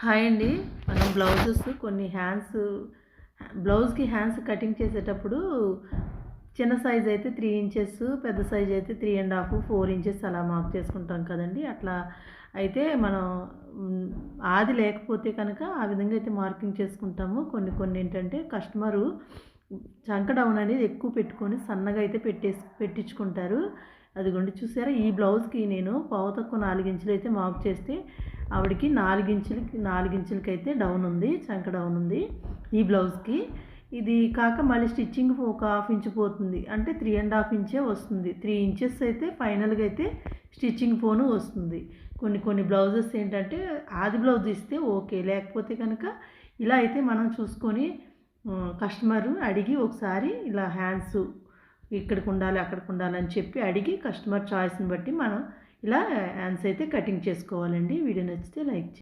Hi అండి. మనం blouses కొన్ని బ్లౌజ్‌కి హ్యాండ్స్ కటింగ్ చేసేటప్పుడు చిన్న సైజ్ అయితే 3 ఇంచెస్, పెద్ద సైజ్ అయితే 3 ½ 4 ఇంచెస్ అలా మార్క్ చేసుకుంటాం కదండీ! అట్లా అయితే మనం హ్మ్, ఆది లేకపోతే కనుక ఆ విధంగా అయితే మార్కింగ్ చేసుకుంటాము. కొన్ని ఏంటంటే కస్టమరు చంక డౌన్ అనేది ఎక్కువ పెట్టుకొని సన్నగా అయితే పెట్టించుకుంటారు. అదిగోండి చూసారా? ఈ బ్లౌజ్‌కి నేను పావు తక్కువ 4 ఇంచులైతే మార్క్ చేస్తే ఆవిడకి 4 ఇంచులకైతే డౌన్ ఉంది. చంక డౌన్ ఉంది ఈ బ్లౌజ్‌కి. ఇది కాక మళ్ళీ స్టిచ్చింగ్ ఒక హాఫ్ ఇంచ్ పోతుంది. అంటే 3 ½ ఇంచే వస్తుంది. 3 ఇంచెస్ అయితే ఫైనల్‌గా అయితే స్టిచ్చింగ్ పోను వస్తుంది. కొన్ని బ్లౌజెస్ ఏంటంటే ఆది బ్లౌజ్ ఇస్తే ఓకే. లేకపోతే కనుక ఇలా అయితే మనం చూసుకొని కస్టమరు అడిగి ఒకసారి ఇలా హ్యాండ్స్ ఇక్కడికుండాలి, అక్కడికుండాలని చెప్పి అడిగి కస్టమర్ చాయిస్‌ని బట్టి మనం ఇలా హ్యాండ్స్ అయితే కటింగ్ చేసుకోవాలండి. వీడియో నచ్చితే లైక్ చేయండి.